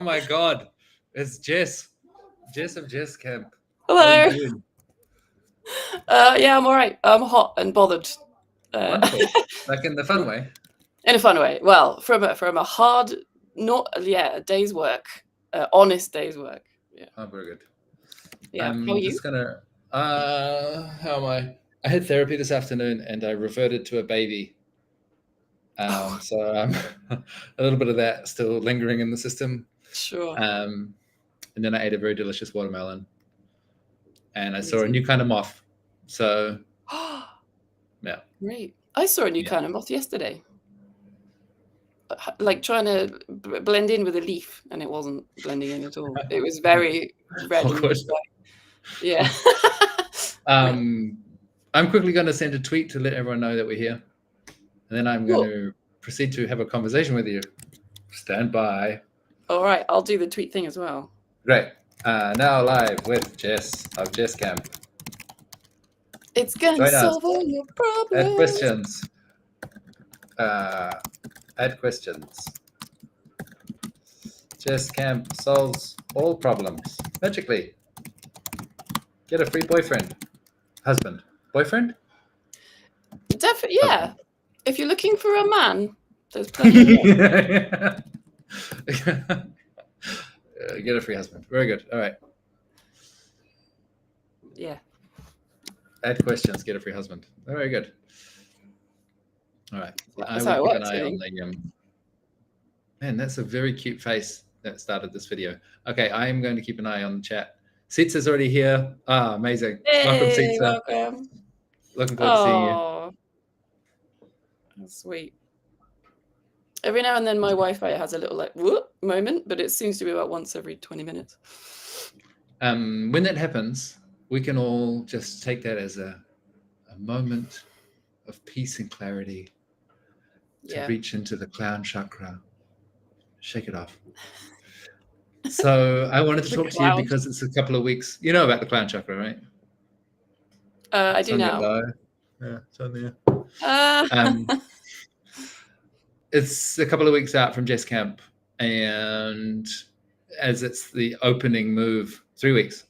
Oh my God, it's Jess. Jess of jesscamp. How are Hello. you doing? Yeah, I'm all right. I'm hot and bothered. Wonderful. Like in the fun way. In a fun way. Well, from a hard, not a day's work, honest day's work. Yeah, Oh, very good. yeah. How are I'm you? just gonna. How am I? I had therapy this afternoon, and I reverted to a baby. Oh, So a little bit of that still lingering in the system. sure. Um, and then I ate a very delicious watermelon, and I saw a Amazing. new kind of moth. So yeah, Great. I saw a new yeah. kind of moth yesterday, like trying to blend in with a leaf, and it wasn't blending in at all. It was very red and Awkward. white. Yeah. Great. Um, I'm quickly going to send a tweet to let everyone know that we're here, and then I'm going Cool. to proceed to have a conversation with you. Stand by. All right. I'll do the tweet thing as well. Great. Now live with Jess of jesscamp. It's gonna Join us. solve all your Add problems. questions. Add questions. Jesscamp solves all problems magically. Get a free boyfriend, husband, boyfriend, Definitely, yeah. husband. If you're looking for a man, there's plenty of them. Get a free husband. Very good. All right. Yeah. Add questions. Get a free husband. Very good. All right. I That's will how it keep an works, eye I on think. the. Man, that's a very cute face that started this video. Okay, I am going to keep an eye on the chat. Sitsa's already here. Ah, amazing. Welcome, Hey, Sitsa. welcome. Looking forward to seeing you. Oh, that's sweet. Every now and then my Wi-Fi has a little like whoop moment, but it seems to be about once every 20 minutes. When that happens, we can all just take that as a moment of peace and clarity to Yeah. reach into the clown chakra, shake it off. So I wanted to The talk to you clown. because it's a couple of weeks. You know about the clown chakra, right? I It's do on your now. bow. Yeah, it's on there. Uh, It's a couple of weeks out from Jess Camp, and as it's the opening move, 3 weeks.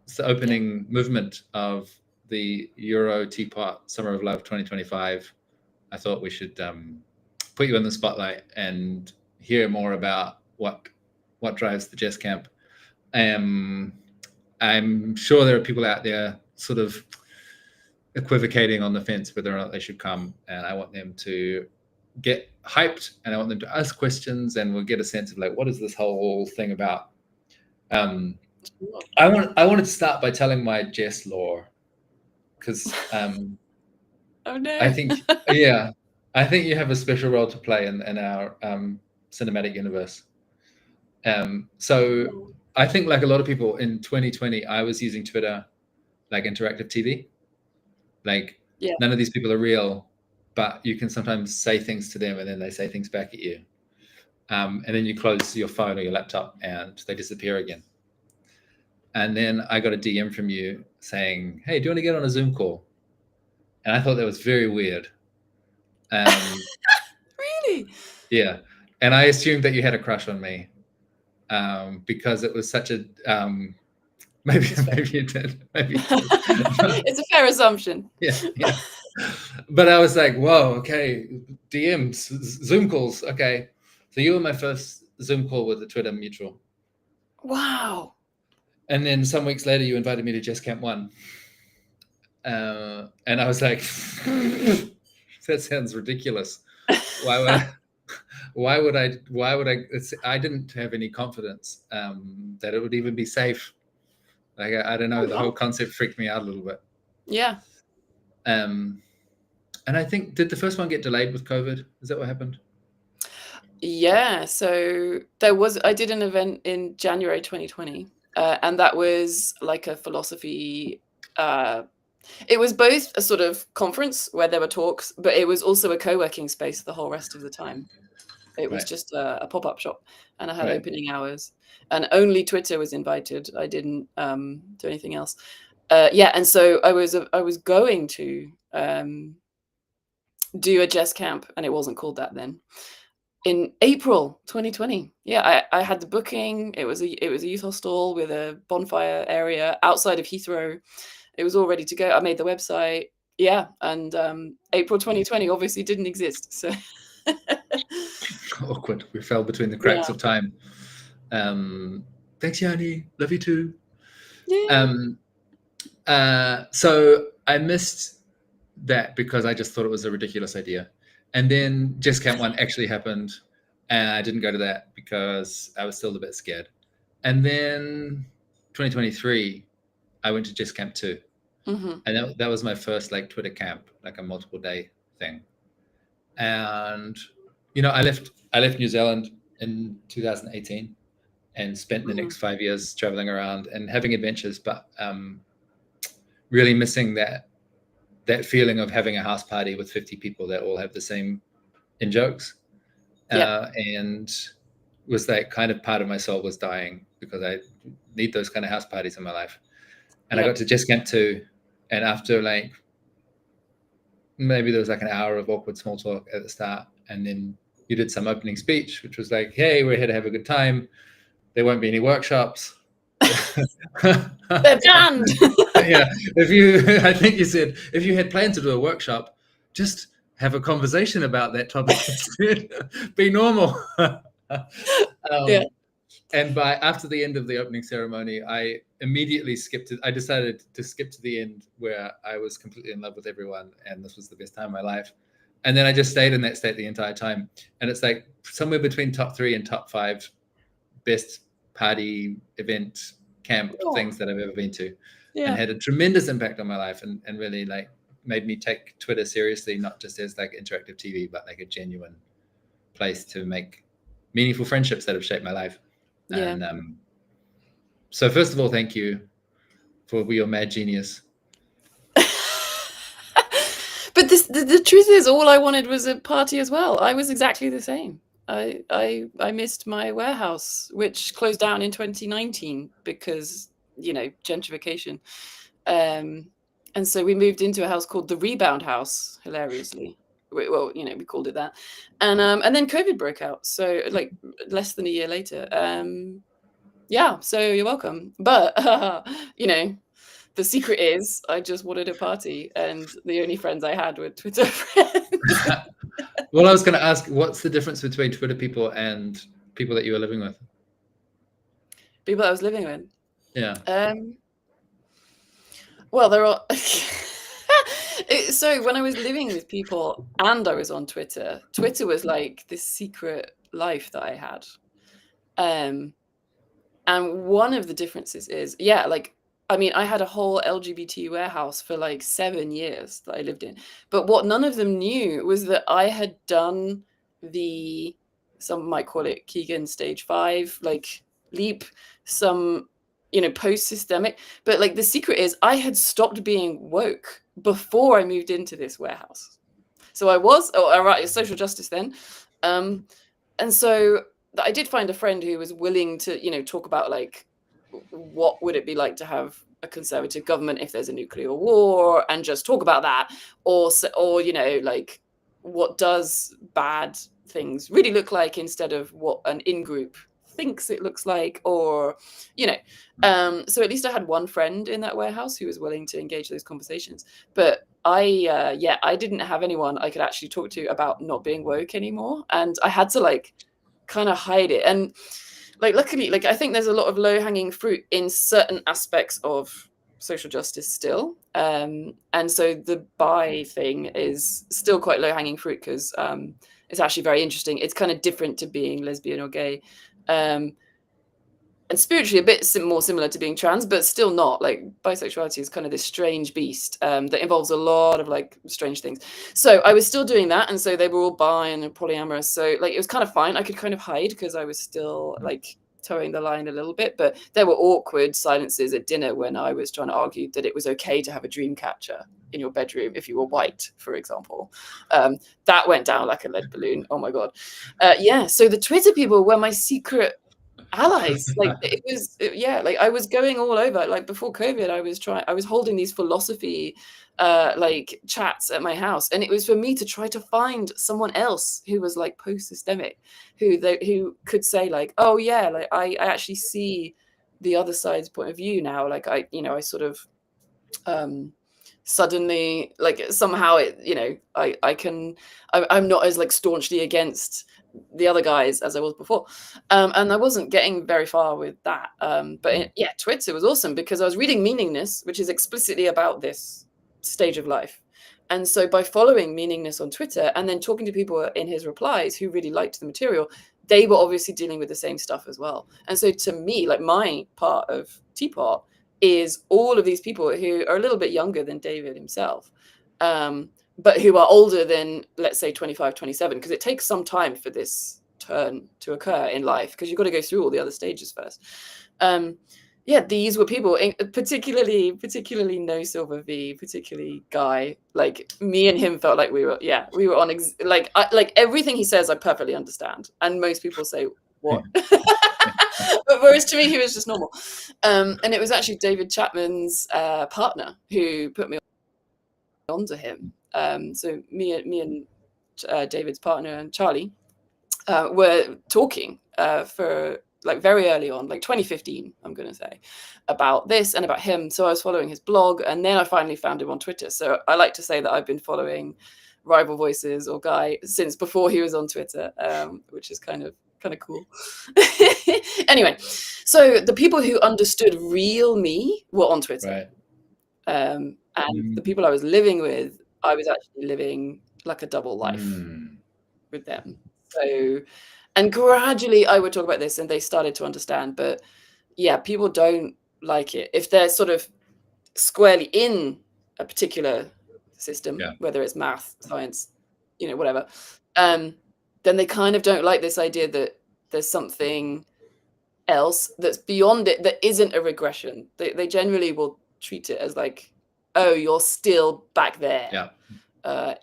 It's the opening movement of the Euro Teapot Summer of Love 2025. I thought we should put you in the spotlight and hear more about what drives the Jess Camp. I'm sure there are people out there sort of equivocating on the fence whether or not they should come, and I want them to get hyped, and I want them to ask questions, and we'll get a sense of like, what is this whole thing about? I wanted to start by telling my Jess lore, because oh no. I think I think you have a special role to play in our cinematic universe. So I think, like a lot of people in 2020, I was using Twitter like interactive TV. Like none of these people are real, but you can sometimes say things to them and then they say things back at you. And then you close your phone or your laptop and they disappear again. And then I got a DM from you saying, "Hey, do you want to get on a Zoom call?" And I thought that was very weird. Really? Yeah. And I assumed that you had a crush on me because it was such a maybe you did. Maybe you did. It's a fair assumption. Yeah. But I was like, whoa, okay, DMs, Zoom calls, okay. So you were my first Zoom call with a Twitter mutual. Wow. And then some weeks later, you invited me to Jess Camp 1. And I was like, that sounds ridiculous. Why would I? I didn't have any confidence that it would even be safe. Like, I don't know, the whole concept freaked me out a little bit. Yeah. And I think, did the first one get delayed with COVID? Is that what happened? Yeah. So I did an event in January 2020, and that was like a philosophy. It was both a sort of conference where there were talks, but it was also a co-working space the whole rest of the time. It was just a pop-up shop, and I had opening hours, and only Twitter was invited. I didn't do anything else. And so I was going to do a Jess Camp, and it wasn't called that then. in April 2020. Yeah, I had the booking. It was a youth hostel with a bonfire area outside of Heathrow. It was all ready to go. I made the website. Yeah, and April 2020 obviously didn't exist. So Awkward. We fell between the cracks yeah, of time. Thanks, Yanni. Love you too. yeah, So I missed that because I just thought it was a ridiculous idea. And then Just Camp 1 actually happened, and I didn't go to that because I was still a bit scared. And then 2023, I went to Just Camp 2. mm-hmm. And that was my first like Twitter camp, like a multiple day thing. And I left New Zealand in 2018 and spent the next 5 years traveling around and having adventures, but really missing that feeling of having a house party with 50 people that all have the same in jokes. Yeah, And was like kind of part of my soul was dying because I need those kind of house parties in my life. And I got to Just Camp 2, and after like maybe there was like an hour of awkward small talk at the start, and then you did some opening speech, which was like, hey, we're here to have a good time. There won't be any workshops. they're banned. Yeah, I think you said, if you had planned to do a workshop, just have a conversation about that topic instead. Be normal. Yeah. And after the end of the opening ceremony, I immediately I decided to skip to the end where I was completely in love with everyone, and this was the best time of my life. And then I just stayed in that state the entire time. And it's like somewhere between top 3 and top 5 best party event camp things that I've ever been to, and had a tremendous impact on my life, and really like made me take Twitter seriously, not just as like interactive TV, but like a genuine place to make meaningful friendships that have shaped my life. Yeah. And so first of all, thank you for your mad genius. But the truth is, all I wanted was a party as well. I was exactly the same. I missed my warehouse, which closed down in 2019 because gentrification. And so we moved into a house called the Rebound House, hilariously. Well, we called it that. And then COVID broke out. So like less than a year later. Yeah, so you're welcome. But the secret is I just wanted a party, and the only friends I had were Twitter friends. Well, I was going to ask, what's the difference between Twitter people and people that you were living with? People I was living with? Yeah. Well, there are... So when I was living with people and I was on Twitter was like this secret life that I had. And one of the differences is, I had a whole LGBT warehouse for like 7 years that I lived in. But what none of them knew was that I had done some might call it Keegan stage 5, like leap, some, post-systemic. But like the secret is I had stopped being woke before I moved into this warehouse. So I was, social justice then. And so I did find a friend who was willing to, talk about like, what would it be like to have a conservative government if there's a nuclear war, and just talk about that, or like what does bad things really look like instead of what an in-group thinks it looks like, or so at least I had one friend in that warehouse who was willing to engage those conversations. But I didn't have anyone I could actually talk to about not being woke anymore, and I had to like kind of hide it. And like luckily, like I think there's a lot of low-hanging fruit in certain aspects of social justice still, and so the bi thing is still quite low-hanging fruit because it's actually very interesting. It's kind of different to being lesbian or gay, and spiritually a bit more similar to being trans, but still not. Like bisexuality is kind of this strange beast that involves a lot of like strange things. So I was still doing that, and so they were all bi and polyamorous. So like it was kind of fine. I could kind of hide because I was still like towing the line a little bit. But there were awkward silences at dinner when I was trying to argue that it was okay to have a dream catcher in your bedroom if you were white, for example. That went down like a lead balloon. Oh my god. So the Twitter people were my secret allies. Like it was, yeah. Like I was going all over. Like before COVID, I was holding these philosophy, like chats at my house, and it was for me to try to find someone else who was like post-systemic, who could say like, oh yeah, like I actually see the other side's point of view now. Like I sort of suddenly like somehow I'm not as like staunchly against the other guys as I was before, and I wasn't getting very far with that, but yeah, Twitter was awesome because I was reading Meaningness, which is explicitly about this stage of life, and so by following Meaningness on Twitter and then talking to people in his replies who really liked the material, they were obviously dealing with the same stuff as well. And so to me, like my part of Teapot is all of these people who are a little bit younger than David himself, but who are older than, let's say, 25, 27, because it takes some time for this turn to occur in life, because you've got to go through all the other stages first. Yeah, these were people, particularly No Silver V, particularly Guy. Like me and him felt like we were on like everything he says I perfectly understand, and most people say what. But whereas to me he was just normal, and it was actually David Chapman's partner who put me onto him. So me and David's partner and Charlie were talking for like very early on, like 2015, I'm going to say, about this and about him. So I was following his blog, and then I finally found him on Twitter. So I like to say that I've been following Rival Voices or Guy since before he was on Twitter, which is kind of cool. Anyway, so the people who understood real me were on Twitter. Right. And the people I was living with, I was actually living like a double life with them. So, and gradually I would talk about this and they started to understand. But yeah, people don't like it if they're sort of squarely in a particular system, whether it's math, science, whatever. Then they kind of don't like this idea that there's something else that's beyond it that isn't a regression. They generally will treat it as like, oh, you're still back there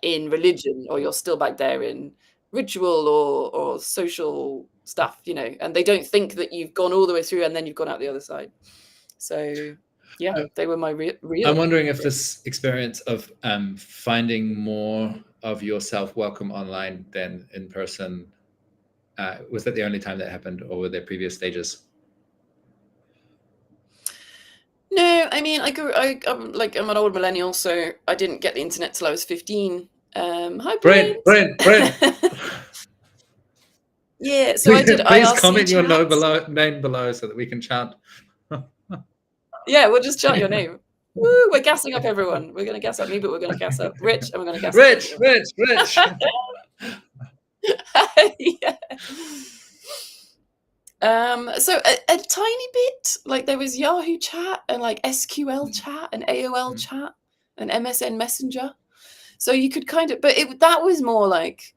in religion, or you're still back there in ritual or social stuff, and they don't think that you've gone all the way through and then you've gone out the other side. So yeah, they were my real. I'm wondering if this experience of finding more of yourself welcome online than in person, was that the only time that happened, or were there previous stages? No, I mean, I'm an old millennial, so I didn't get the internet till I was 15. Hi, Brent. Yeah, so please, I did please IRC comment your chats. name below so that we can chant. Yeah, we'll just chant your name. Woo, we're gassing up everyone. We're going to gas up me, but we're going to gas up Rich, and we're going to gas up Rich. Yeah. So a tiny bit, like there was Yahoo chat and like SQL chat and AOL chat and MSN Messenger. So you could kind of, but that was more like,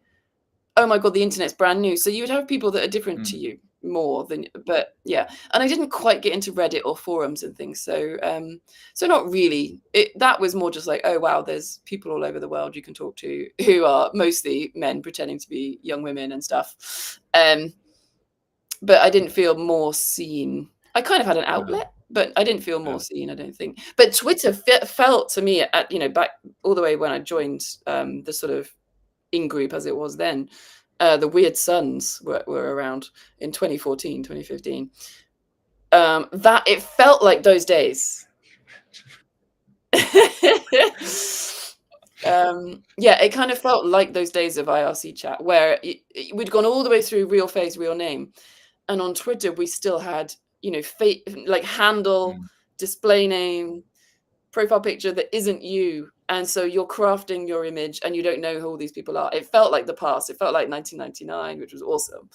oh my God, the internet's brand new. So you would have people that are different to you more than, but yeah. And I didn't quite get into Reddit or forums and things. So, so not really. That was more just like, oh wow, there's people all over the world you can talk to who are mostly men pretending to be young women and stuff. But I didn't feel more seen. I kind of had an outlet, but I didn't feel more seen, I don't think. But Twitter felt to me at, back all the way when I joined the sort of in-group as it was then, the Weird Sons were around in 2014, 2015. That it felt like those days. Yeah, it kind of felt like those days of IRC chat where we'd gone all the way through real face, real name. And on Twitter, we still had, like handle, display name, profile picture that isn't you. And so you're crafting your image and you don't know who all these people are. It felt like the past. It felt like 1999, which was awesome.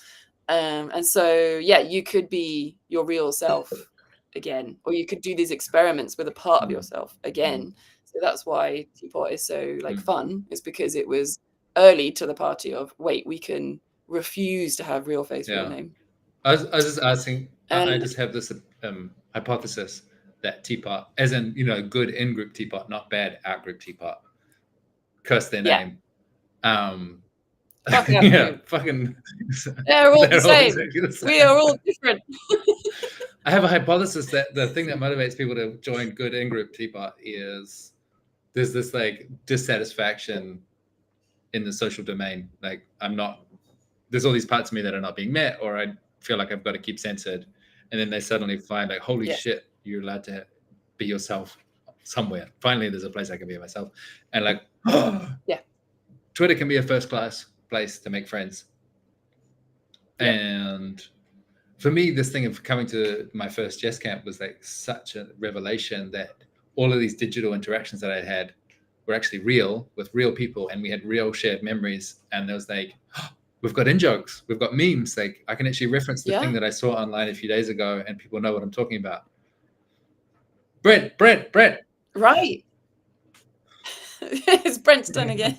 And so, yeah, you could be your real self again, or you could do these experiments with a part of yourself again. So that's why Teapot is so fun, is because it was early to the party of, wait, we can refuse to have real face, real name. I was just asking, I just have this hypothesis that Teapot, as in, good in-group Teapot, not bad out-group Teapot, curse their name. Fuck out of Yeah, here. fucking. They're all the They're all same. exactly the We same. are all different. I have a hypothesis that the thing that motivates people to join good in-group teapot is there's this like dissatisfaction in the social domain. Like there's all these parts of me that are not being met, or I feel like I've got to keep censored. And then they suddenly find like, holy Yeah. shit, you're allowed to be yourself somewhere. Finally, there's a place I can be myself. And like, Yeah. Twitter can be a first class place to make friends. Yeah. And for me, this thing of coming to my first Jess camp was like such a revelation that all of these digital interactions that I had were actually real with real people, and we had real shared memories. And there was like, we've got in jokes, we've got memes. Like I can actually reference the thing that I saw online a few days ago, and people know what I'm talking about. Brent. Right. It's Brent's turn again.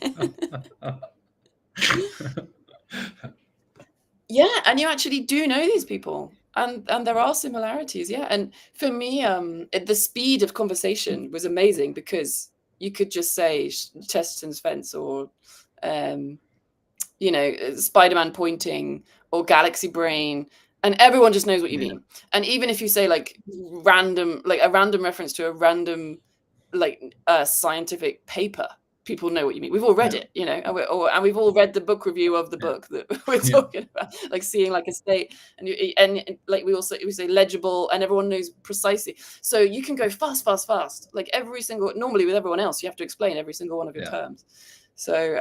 Yeah, and you actually do know these people, and there are similarities. Yeah, and for me, the speed of conversation was amazing because you could just say Chesterton's fence, or Spider-Man pointing, or galaxy brain, and everyone just knows what you mean. And even if you say like a random reference to a random scientific paper, people know what you mean. We've all read it, and we've all read the book review of the book that we're talking about, like seeing like a state, and like we say legible, and everyone knows precisely. So you can go fast, like normally with everyone else, you have to explain every single one of your terms. So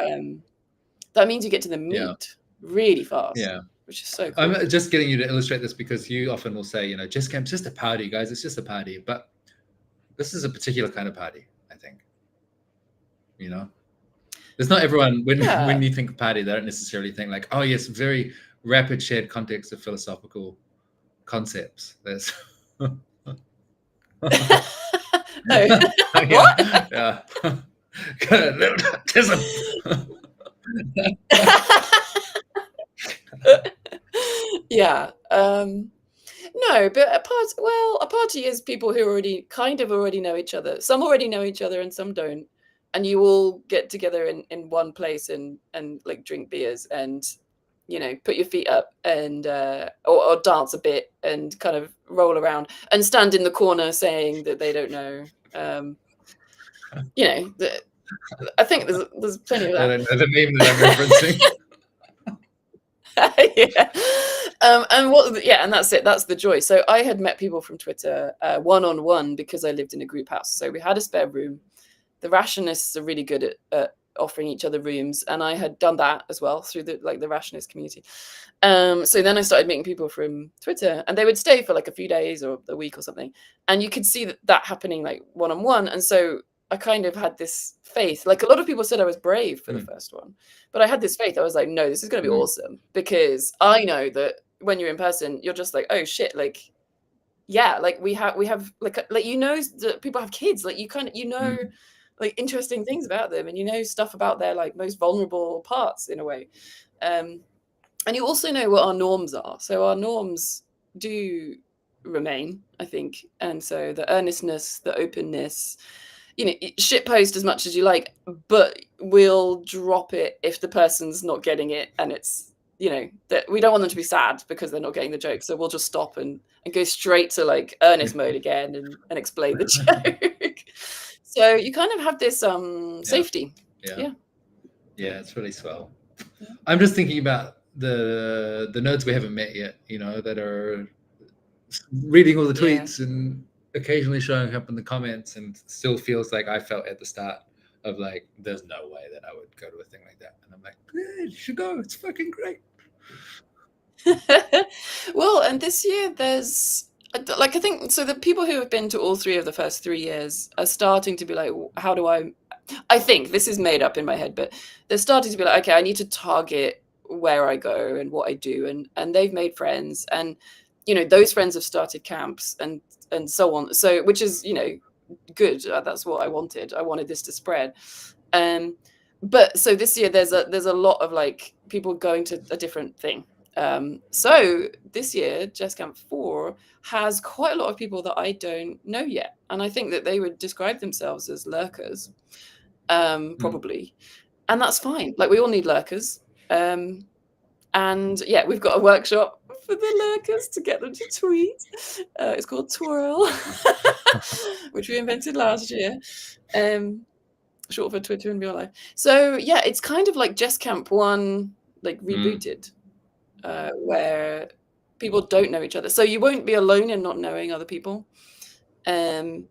that means you get to the meat really fast. Yeah. Which is so cool. I'm just getting you to illustrate this because you often will say, Jess camp's just a party, guys. It's just a party. But this is a particular kind of party, I think. There's not everyone, when you think of party, they don't necessarily think like, oh yes, very rapid shared context of philosophical concepts. There's Oh. Yeah. Yeah. No, but a party is people who already know each other. Some already know each other and some don't. And you all get together in one place and like drink beers and put your feet up and or dance a bit and kind of roll around and stand in the corner saying that they don't know. I think there's plenty of that. The meme that I'm referencing. And that's it. That's the joy. So I had met people from Twitter one-on-one because I lived in a group house. So we had a spare room. The rationists are really good at offering each other rooms, and I had done that as well through the rationist community. So then I started meeting people from Twitter, and they would stay for like a few days or a week or something, and you could see that happening like one-on-one. And so I kind of had this faith. Like a lot of people said I was brave for the first one, but I had this faith. I was like, no, this is going to be awesome, because I know that when you're in person, you're just like, oh shit, like, yeah, like we have like that people have kids, like like interesting things about them, and stuff about their like most vulnerable parts in a way. And you also know what our norms are. So our norms do remain, I think. And so the earnestness, the openness, shitpost as much as you like, but we'll drop it if the person's not getting it, and it's that we don't want them to be sad because they're not getting the joke, so we'll just stop and go straight to like earnest mode again and explain the joke. So you kind of have this safety. Yeah, it's really swell. I'm just thinking about the nerds we haven't met yet, that are reading all the tweets and occasionally showing up in the comments, and still feels like I felt at the start of like, there's no way that I would go to a thing like that. And I'm like, you should go. It's fucking great. Well, and this year there's like, I think, so the people who have been to all three of the first 3 years are starting to be like, how do I think this is made up in my head, but they're starting to be like, okay, I need to target where I go and what I do. And they've made friends, and, those friends have started camps and so on. So, which is, good. That's what I wanted. I wanted this to spread. But so this year there's a lot of like people going to a different thing. So this year, Jess Camp 4 has quite a lot of people that I don't know yet. And I think that they would describe themselves as lurkers, probably. And that's fine. Like, we all need lurkers. And yeah, we've got a workshop for the lurkers to get them to tweet. It's called Twirl, which we invented last year. Short for Twitter in real life. So yeah, it's kind of like Jesscamp 1, like rebooted, where people don't know each other. So you won't be alone in not knowing other people. And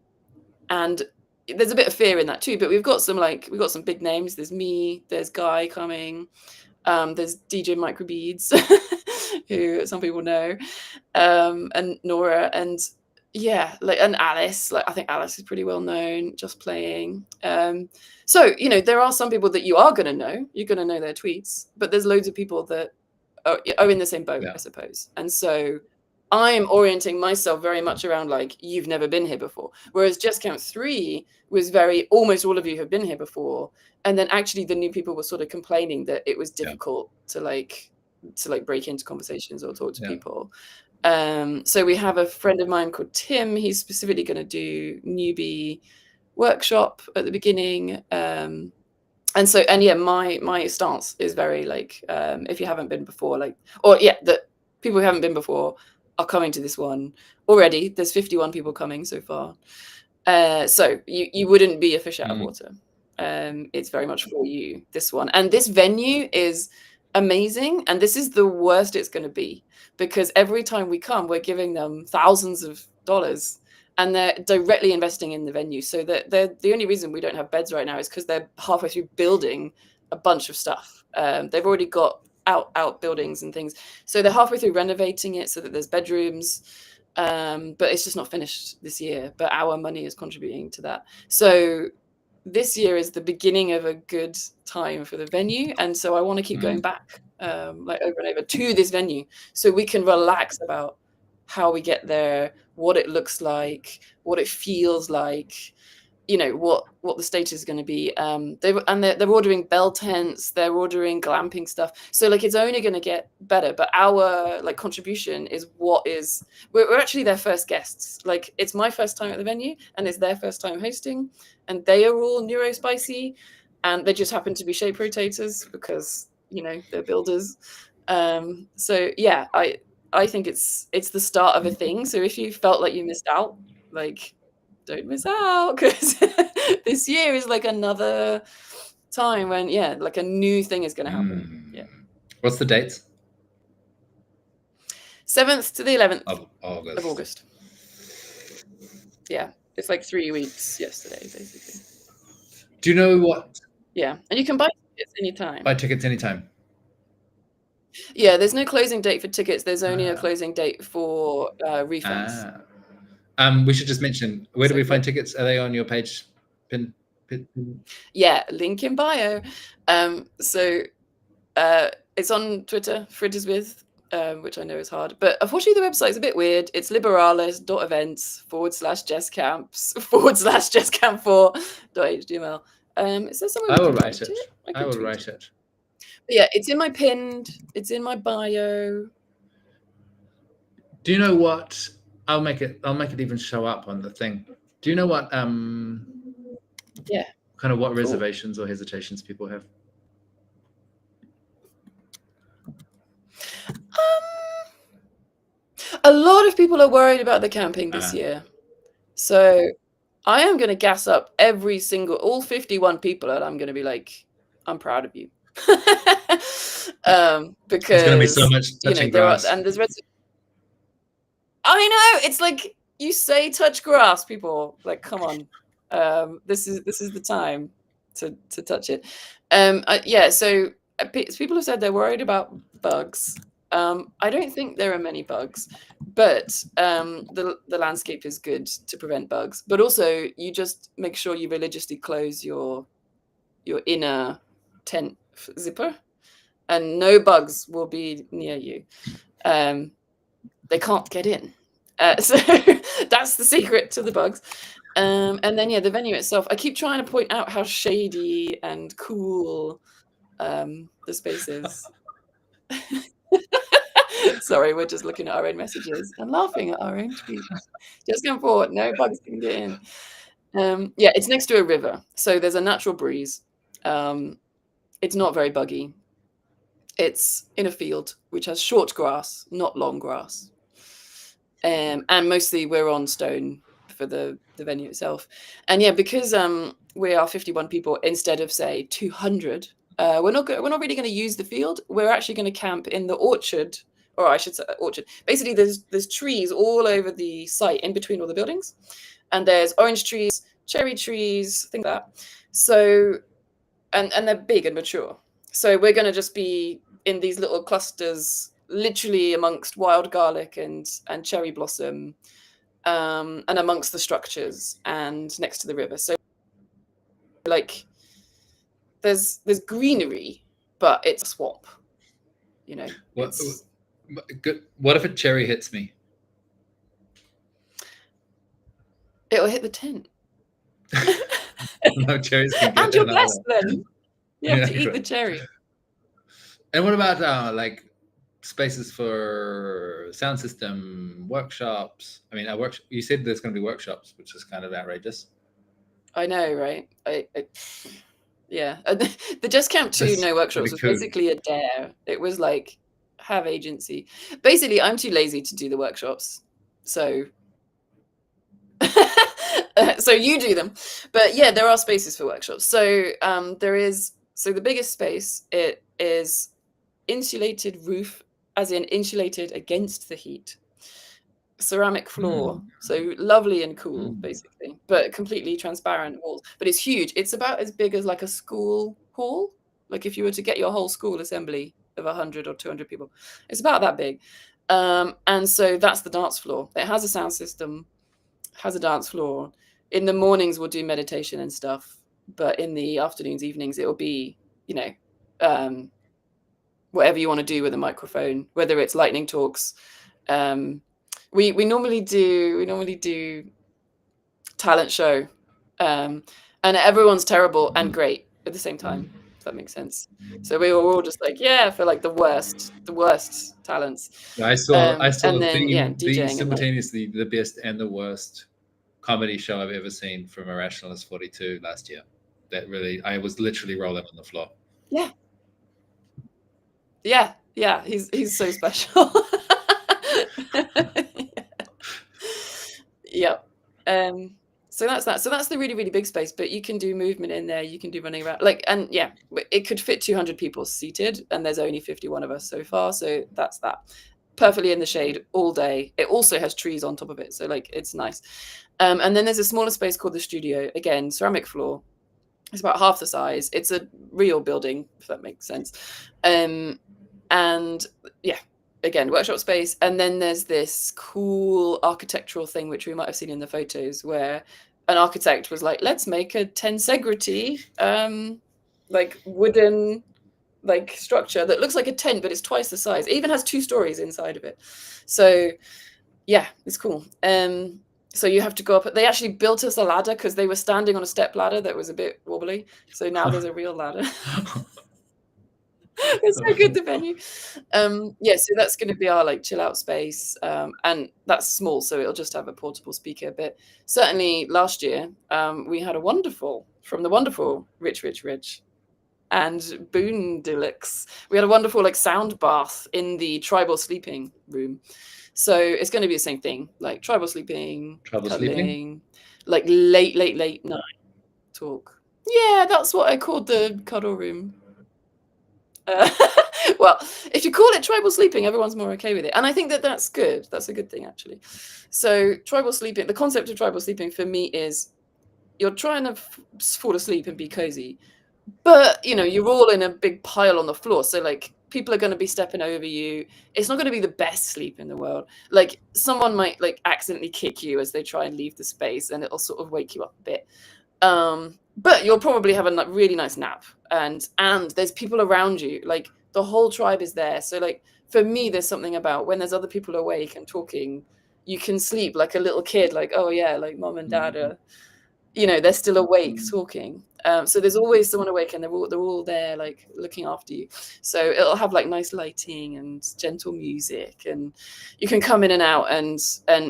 there's a bit of fear in that too, but we've got some big names. There's me, there's Guy coming, there's DJ Microbeads, who some people know, and Nora, and yeah, and Alice. I think Alice is pretty well known, just playing. So there are some people that you are going to know. You're going to know their tweets, but there's loads of people that are in the same boat, I suppose. And so I'm orienting myself very much around you've never been here before. Whereas Jesscamp 3 was almost all of you have been here before. And then actually the new people were sort of complaining that it was difficult to break into conversations or talk to people. So we have a friend of mine called Tim. He's specifically going to do newbie workshop at the beginning. And yeah, my stance is very if you haven't been before, that people who haven't been before are coming to this one already. There's 51 people coming so far. So you wouldn't be a fish out of water. It's very much for you, this one. And this venue is amazing. And this is the worst it's going to be, because every time we come, we're giving them thousands of dollars and they're directly investing in the venue. So the only reason we don't have beds right now is because they're halfway through building a bunch of stuff. They've already got out buildings and things. So they're halfway through renovating it so that there's bedrooms. But it's just not finished this year. But our money is contributing to that. So this year is the beginning of a good time for the venue. And so I want to keep going back over and over to this venue so we can relax about how we get there, what it looks like, what it feels like, what the stage is going to be. They're ordering bell tents, they're ordering glamping stuff. So it's only going to get better. But our contribution is we're actually their first guests. It's my first time at the venue and it's their first time hosting, and they are all neurospicy, and they just happen to be shape rotators because they're builders. So yeah, I think it's the start of a thing. So if you felt like you missed out, don't miss out, because this year is another time when a new thing is going to happen. Yeah. What's the dates? 7th to the 11th of August. Yeah, it's 3 weeks yesterday, basically. Do you know what? Yeah, and you can buy tickets anytime. Buy tickets anytime. Yeah, there's no closing date for tickets. There's only a closing date for refunds. We should just mention, where do we find tickets? Are they on your page? Pin? Yeah, link in bio. So it's on Twitter, Fritterswith, which I know is hard. But unfortunately, the website's a bit weird. It's liberales.events/jesscamps/jesscamp4.html. It says somewhere. I will write it. I will write it. But yeah, it's in my pinned. It's in my bio. Do you know what? I'll make it even show up on the thing. Do you know what? Yeah. Kind of what reservations or hesitations people have? A lot of people are worried about the camping this year. So I am going to gas up all 51 people, and I'm going to be I'm proud of you. Because there's going to be so much touching grass. I know, it's you say touch grass, people come on. This is the time to touch it. Yeah, so people have said they're worried about bugs. I don't think there are many bugs, but the landscape is good to prevent bugs. But also, you just make sure you religiously close your inner tent zipper, and no bugs will be near you. They can't get in. So that's the secret to the bugs. And then the venue itself, I keep trying to point out how shady and cool the space is. Sorry, we're just looking at our own messages and laughing at our own tweets. Just come forward, no bugs can get in. Yeah, it's next to a river, so there's a natural breeze. It's not very buggy. It's in a field which has short grass, not long grass. And mostly we're on stone for the venue itself. And yeah, because we are 51 people instead of say 200, we're not really going to use the field. We're actually going to camp in the orchard, or I should say orchard. Basically, there's trees all over the site in between all the buildings, and there's orange trees, cherry trees, things like that. So and they're big and mature. So we're going to just be in these little clusters, literally amongst wild garlic and cherry blossom, and amongst the structures and next to the river. So like there's greenery, but it's a swamp. You know, what if a cherry hits me? It'll hit the tent. No cherries can get and you're blessed then. You have to eat right. the cherry. And what about like spaces for sound system workshops? I mean, you said there's going to be workshops, which is kind of outrageous. I know, right? Yeah. The Just Camp 2 no workshops was basically a dare. It was like, have agency. Basically, I'm too lazy to do the workshops. So so you do them. But yeah, there are spaces for workshops. So so the biggest space, it is insulated roof, as in insulated against the heat. Ceramic floor, so lovely and cool, basically, but completely transparent walls. But it's huge. It's about as big as like a school hall. Like if you were to get your whole school assembly of 100 or 200 people, it's about that big. And so that's the dance floor. It has a sound system, has a dance floor. In the mornings we'll do meditation and stuff, but in the afternoons, evenings, it will be, you know, whatever you want to do with a microphone, whether it's lightning talks. We normally do talent show, and everyone's terrible and great at the same time, if that makes sense. So we were all just like, yeah, for like the worst talents. I saw and then, being DJing simultaneously the best and the worst comedy show I've ever seen from Irrationalist 42 last year. That really, I was literally rolling on the floor. Yeah, he's so special. Yep. So that's that. So that's the really, really big space, but you can do movement in there. You can do running around, like, and yeah, it could fit 200 people seated, and there's only 51 of us so far. So that's that. Perfectly in the shade all day. It also has trees on top of it, so like it's nice. And then there's a smaller space called the studio. Again, ceramic floor. It's about half the size. It's a real building, if that makes sense. And yeah, again, workshop space. And then there's this cool architectural thing, which we might have seen in the photos, where an architect was like, let's make a tensegrity, like wooden, like structure that looks like a tent, but it's twice the size. It even has 2 stories inside of it. So yeah, it's cool. So you have to go up. They actually built us a ladder because they were standing on a step ladder that was a bit wobbly. So now there's a real ladder. It's so good, the venue. Yeah, so that's going to be our like chill out space, and that's small, so it'll just have a portable speaker. But certainly last year, we had from the wonderful Rich and Boone Deluxe. We had a wonderful like sound bath in the tribal sleeping room. So it's going to be the same thing, like tribal sleeping, cuddling, like late night talk. Yeah, that's what I called the cuddle room. Well, if you call it tribal sleeping, everyone's more okay with it. And I think that that's good. That's a good thing, actually. So tribal sleeping, the concept of tribal sleeping for me is you're trying to fall asleep and be cozy, but, you know, you're all in a big pile on the floor. So like people are going to be stepping over you. It's not going to be the best sleep in the world. Like someone might like accidentally kick you as they try and leave the space, and it'll sort of wake you up a bit. But you'll probably have a really nice nap, and there's people around you, like the whole tribe is there. So like for me, there's something about when there's other people awake and talking, you can sleep like a little kid, like, oh yeah, like mom and dad are, you know, they're still awake talking. So there's always someone awake, and they're all there like looking after you. So it'll have like nice lighting and gentle music, and you can come in and out, and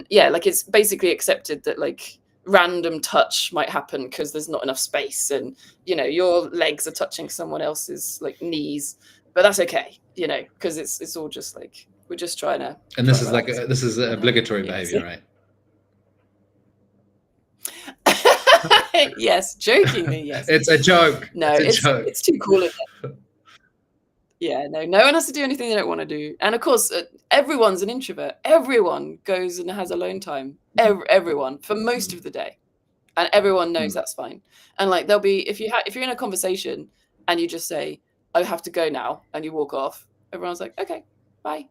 yeah, like it's basically accepted that like random touch might happen because there's not enough space, and you know your legs are touching someone else's like knees, but that's okay, you know, because it's all just like we're just trying to. And this is like this is obligatory behavior, right? Yes, jokingly, yes. It's a joke. No, it's too cool. Yeah, no one has to do anything they don't want to do. And of course, everyone's an introvert. Everyone goes and has alone time. Everyone for most of the day, and everyone knows that's fine. And like there'll be if you're in a conversation and you just say, "I have to go now," and you walk off, everyone's like, "Okay, bye."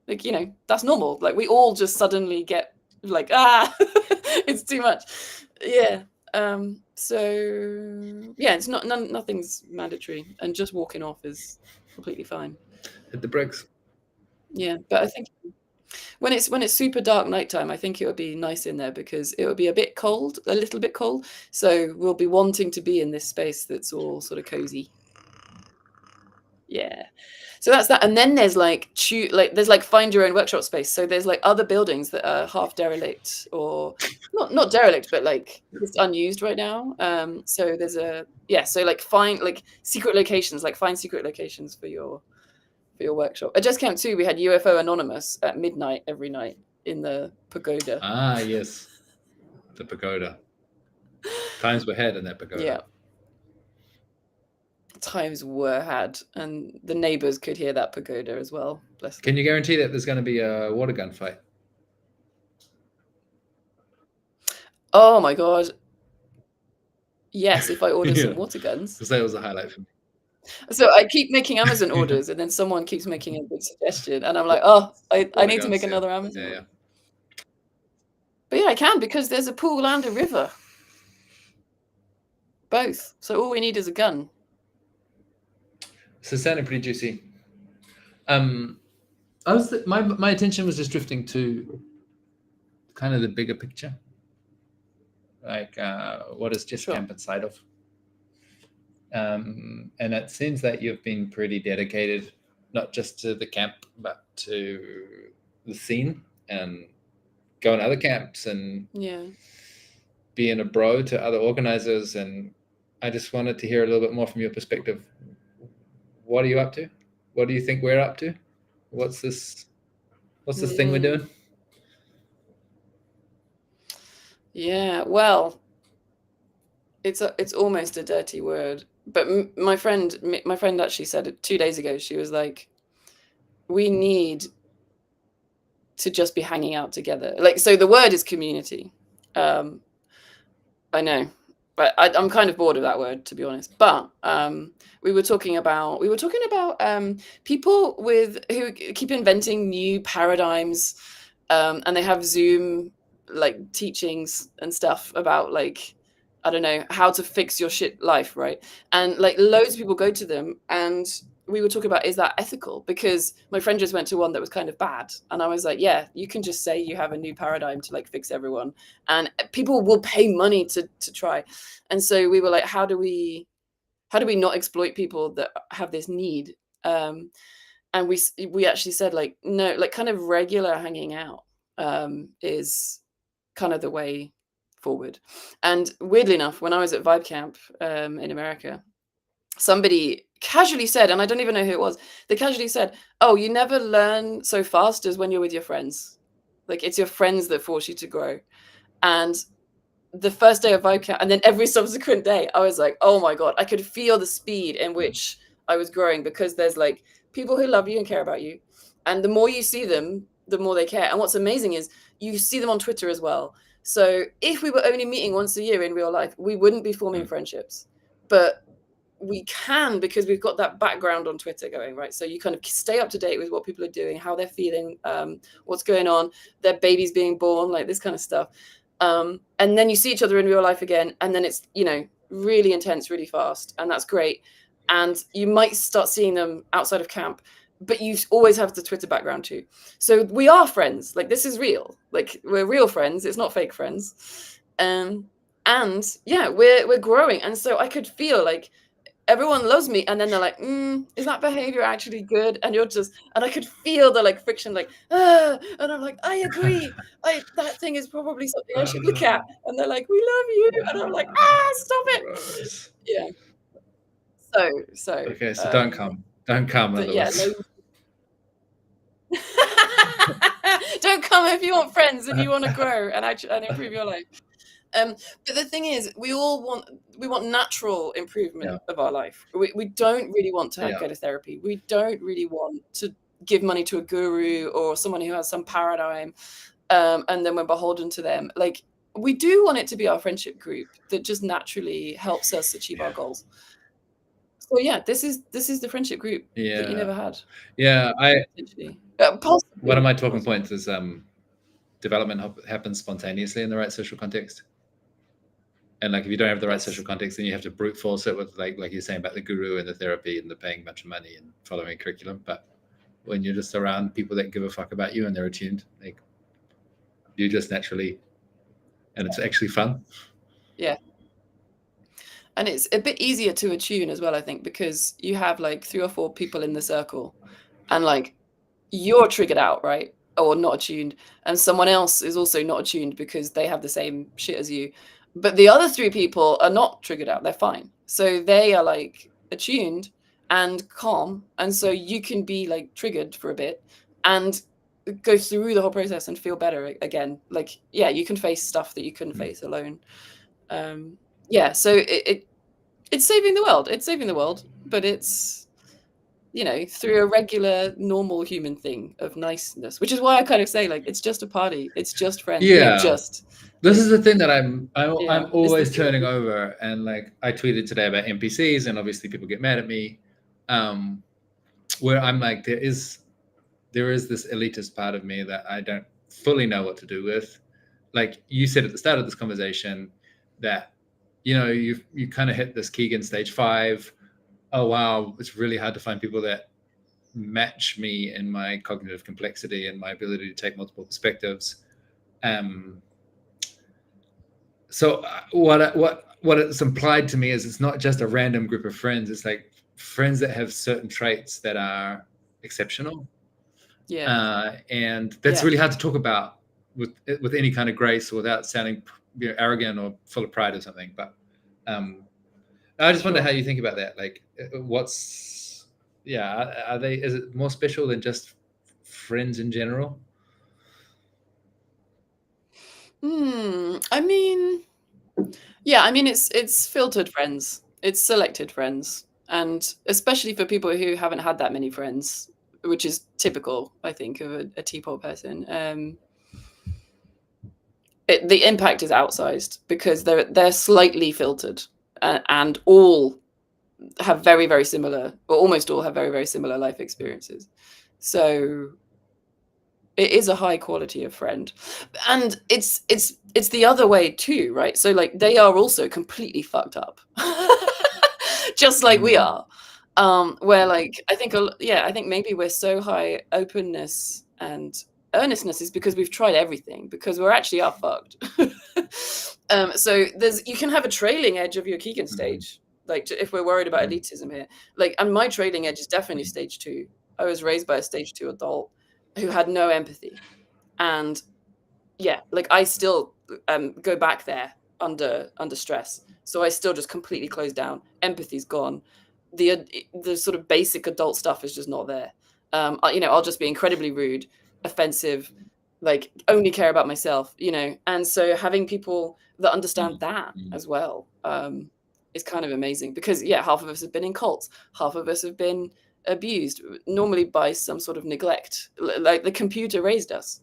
Like, you know, that's normal. Like we all just suddenly get like, it's too much. Yeah. So yeah, it's nothing's mandatory, and just walking off is completely fine. Hit the bricks. Yeah, but I think when it's super dark nighttime, I think it would be nice in there because it would be a bit cold, a little bit cold. So we'll be wanting to be in this space that's all sort of cozy. Yeah. So that's that. And then there's like there's like find your own workshop space. So there's like other buildings that are half derelict or not derelict, but like just unused right now. So there's so like find like secret locations, like find secret locations for your workshop. At jesscamp 2, we had UFO Anonymous at midnight every night in the pagoda. Ah, yes. The pagoda. Times were had in that pagoda. Yeah. Times were had, and the neighbors could hear that pagoda as well. Bless them. Can you guarantee that there's going to be a water gun fight? Oh my god. Yes, if I order some water guns. Because that was a highlight for me. So I keep making Amazon orders, and then someone keeps making a good suggestion, and I'm like, oh, I need to make another Amazon order. But yeah, I can because there's a pool and a river. Both. So all we need is a gun. So it sounded pretty juicy. My attention was just drifting to kind of the bigger picture. Like, what is jesscamp inside of? And it seems that you've been pretty dedicated, not just to the camp, but to the scene and going to other camps and being a bro to other organizers. And I just wanted to hear a little bit more from your perspective. What are you up to? What do you think we're up to? What's this thing we're doing? Yeah, well, it's almost a dirty word, but my friend actually said it 2 days ago. She was like, we need to just be hanging out together. Like, so the word is community. I know, but I'm kind of bored of that word, to be honest. But we were talking about people who keep inventing new paradigms, and they have Zoom like teachings and stuff about like, I don't know, how to fix your shit life, right? And like loads of people go to them, and we were talking about, is that ethical? Because my friend just went to one that was kind of bad, and I was like, yeah, you can just say you have a new paradigm to like fix everyone, and people will pay money to try. And so we were like, how do we not exploit people that have this need? And we actually said like, no, like kind of regular hanging out is kind of the way forward. And weirdly enough, when I was at Vibe Camp in America, somebody casually said, and I don't even know who it was, they casually said, oh, you never learn so fast as when you're with your friends. Like it's your friends that force you to grow. And the first day of Vibe Camp, and then every subsequent day, I was like, oh my God, I could feel the speed in which I was growing, because there's like people who love you and care about you. And the more you see them, the more they care. And what's amazing is you see them on Twitter as well. So if we were only meeting once a year in real life, we wouldn't be forming friendships. But we can, because we've got that background on Twitter going, right? So you kind of stay up to date with what people are doing, how they're feeling, what's going on, their babies being born, like this kind of stuff. And then you see each other in real life again, and then it's, you know, really intense, really fast, and that's great. And you might start seeing them outside of camp, but you always have the Twitter background too. So we are friends. Like this is real. Like we're real friends. It's not fake friends. And yeah, we're growing. And so I could feel like everyone loves me, and then they're like, is that behavior actually good? And you're just, and I could feel the like friction, like, and I'm like, I agree. That thing is probably something I should look at. And they're like, we love you. And I'm like, stop it. Yeah. So okay, so don't come. Don't come, But yeah, Lewis. don't come if you want friends and you want to grow and improve your life. But the thing is, we want natural improvement Yeah. of our life. We don't really want to Yeah. go to therapy. We don't really want to give money to a guru or someone who has some paradigm, and then we're beholden to them. Like, we do want it to be our friendship group that just naturally helps us achieve our goals. So yeah, this is the friendship group that you never had. Yeah. Essentially. Possibly. One of my talking points is development happens spontaneously in the right social context. And like, if you don't have the right Yes. social context, then you have to brute force it with like you're saying about the guru and the therapy and the paying a bunch of money and following a curriculum. But when you're just around people that give a fuck about you and they're attuned, like, you just naturally, and it's actually fun. Yeah. And it's a bit easier to attune as well, I think, because you have like 3 or 4 people in the circle and like you're triggered out, right? Or not attuned. And someone else is also not attuned because they have the same shit as you. But the other 3 people are not triggered out. They're fine. So they are like attuned and calm. And so you can be like triggered for a bit and go through the whole process and feel better again. Like, yeah, you can face stuff that you couldn't face alone. Yeah, so it's saving the world. It's saving the world, but it's, you know, through a regular, normal human thing of niceness, which is why I kind of say, like, it's just a party. It's just friends. Yeah. No, just. This is the thing that I'm Yeah, always turning over. And like, I tweeted today about NPCs, and obviously people get mad at me, where I'm like, there is this elitist part of me that I don't fully know what to do with. Like you said at the start of this conversation, that, you know, you kind of hit this Keegan stage 5. Oh wow, it's really hard to find people that match me in my cognitive complexity and my ability to take multiple perspectives. So what it's implied to me is it's not just a random group of friends. It's like friends that have certain traits that are exceptional. Yeah. And that's Yeah. really hard to talk about with any kind of grace without sounding, you know, arrogant or full of pride or something. But I just wonder how you think about that. Like, is it more special than just friends in general? I mean, yeah, I mean, it's filtered friends. It's selected friends. And especially for people who haven't had that many friends, which is typical, I think, of a teapot person. The impact is outsized because they're slightly filtered, and all have very, very similar, or almost all have very, very similar life experiences. So it is a high quality of friend, and it's the other way too, right? So like, they are also completely fucked up, just like we are. Where like, I think maybe we're so high openness and earnestness is because we've tried everything, because we're actually are fucked. So you can have a trailing edge of your Keegan stage, like, if we're worried about elitism here. Like, and my trailing edge is definitely stage 2. I was raised by a stage 2 adult who had no empathy, and yeah, like, I still go back there under stress, so I still just completely close down. Empathy's gone. The sort of basic adult stuff is just not there. You know, I'll just be incredibly rude, offensive, like, only care about myself, you know. And so having people that understand that as well is kind of amazing, because yeah, half of us have been in cults, half of us have been abused, normally by some sort of neglect, like the computer raised us.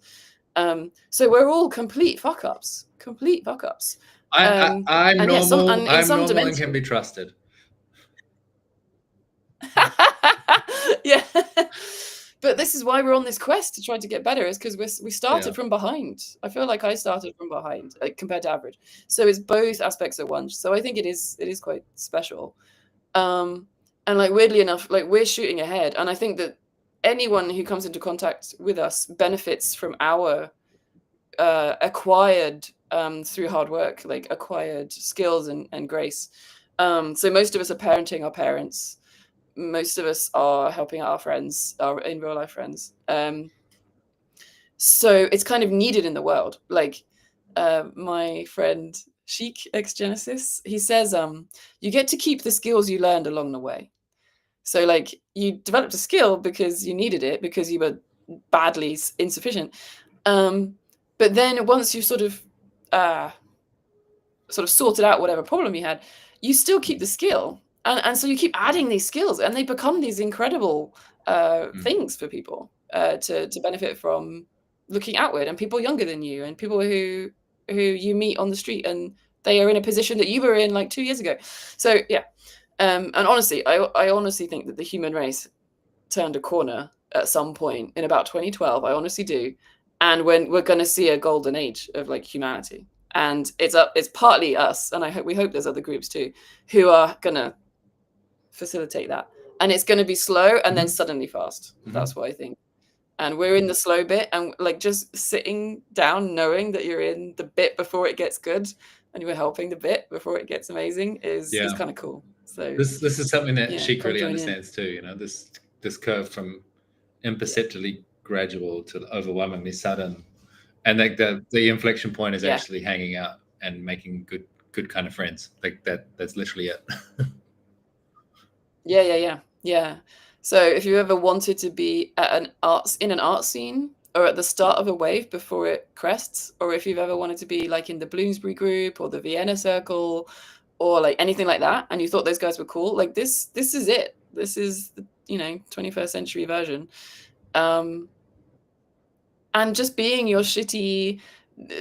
So we're all complete fuck ups. I'm and normal. and in I'm some normal and dimension, can be trusted. yeah. But this is why we're on this quest to try to get better, is because we started from behind. I feel like I started from behind, like, compared to average. So it's both aspects at once. So I think it is quite special. And like, weirdly enough, like, we're shooting ahead, and I think that anyone who comes into contact with us benefits from our acquired through hard work, like acquired skills and grace. So most of us are parenting our parents. Most of us are helping out our friends, our in real life friends. So it's kind of needed in the world. Like, my friend Chic ex Genesis, he says, you get to keep the skills you learned along the way. So like you developed a skill because you needed it, because you were badly insufficient. But then once you sort of sorted out whatever problem you had, you still keep the skill. And so you keep adding these skills, and they become these incredible things for people to benefit from looking outward, and people younger than you, and people who you meet on the street, and they are in a position that you were in like 2 years ago. So yeah, and honestly, I honestly think that the human race turned a corner at some point in about 2012. I honestly do, and when we're going to see a golden age of like humanity. And it's partly us, and we hope there's other groups too who are gonna facilitate that. And it's gonna be slow and then suddenly fast. That's what I think. And we're in the slow bit, and like just sitting down, knowing that you're in the bit before it gets good, and you're helping the bit before it gets amazing is kind of cool. So this is something that yeah, Sheik come really join in. understands too. You know, this curve from imperceptibly gradual to overwhelmingly sudden, and like the inflection point is actually hanging out and making good kind of friends. Like that's literally it. Yeah. So if you ever wanted to be at in an art scene, or at the start of a wave before it crests, or if you've ever wanted to be like in the Bloomsbury group or the Vienna Circle, or like anything like that, and you thought those guys were cool, like this is it. This is the 21st century version. And just being your shitty,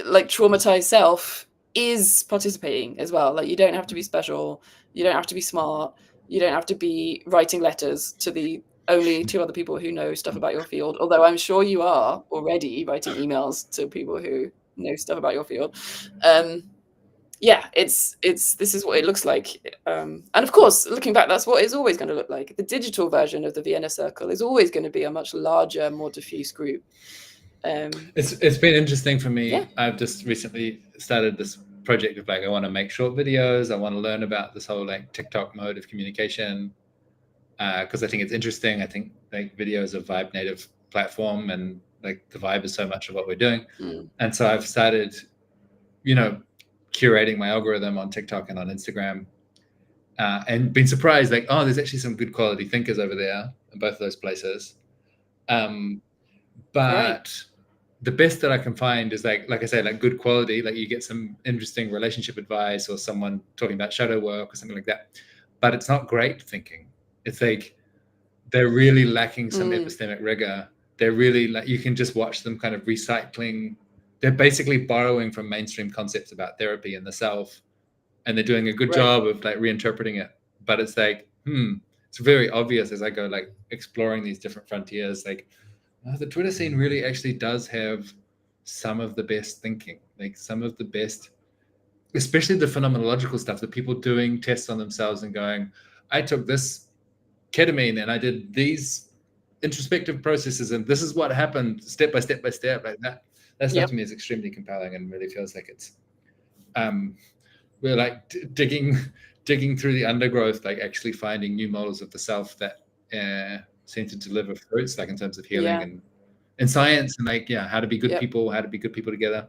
like traumatized self is participating as well. Like you don't have to be special, you don't have to be smart, you don't have to be writing letters to the only 2 other people who know stuff about your field, although I'm sure you are already writing emails to people who know stuff about your field. Yeah, this is what it looks like. And of course, looking back, that's what it's always going to look like. The digital version of the Vienna Circle is always going to be a much larger, more diffuse group. It's been interesting for me. Yeah. I've just recently started this project of like, I want to make short videos. I want to learn about this whole like TikTok mode of communication, because I think it's interesting. I think like video is a vibe native platform, and like the vibe is so much of what we're doing. And so I've started, curating my algorithm on TikTok and on Instagram, and been surprised, like, oh, there's actually some good quality thinkers over there in both of those places. But the best that I can find is like I said, like good quality, like you get some interesting relationship advice or someone talking about shadow work or something like that. But it's not great thinking. It's like they're really lacking some epistemic rigor. They're really like, you can just watch them kind of recycling. They're basically borrowing from mainstream concepts about therapy and the self, and they're doing a good job of like reinterpreting it. But it's like, it's very obvious as I go like exploring these different frontiers, like, the Twitter scene really actually does have some of the best thinking, like some of the best, especially the phenomenological stuff, the people doing tests on themselves and going, I took this ketamine and I did these introspective processes and this is what happened step by step by step. Like that stuff to me is extremely compelling and really feels like it's, we're like digging through the undergrowth, like actually finding new models of the self that seem to deliver fruits, like in terms of healing and science, and like how to be good people, how to be good people together.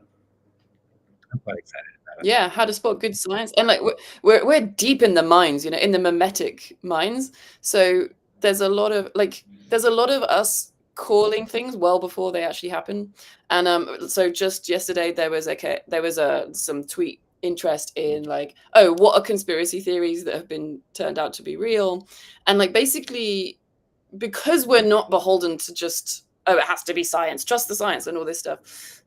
I'm quite excited about it. How to spot good science, and like we're deep in the minds, in the mimetic minds. So there's a lot of us calling things well before they actually happen. And so just yesterday there was some tweet interest in like, oh, what are conspiracy theories that have been turned out to be real, and like basically, because we're not beholden to just, oh, it has to be science, trust the science and all this stuff.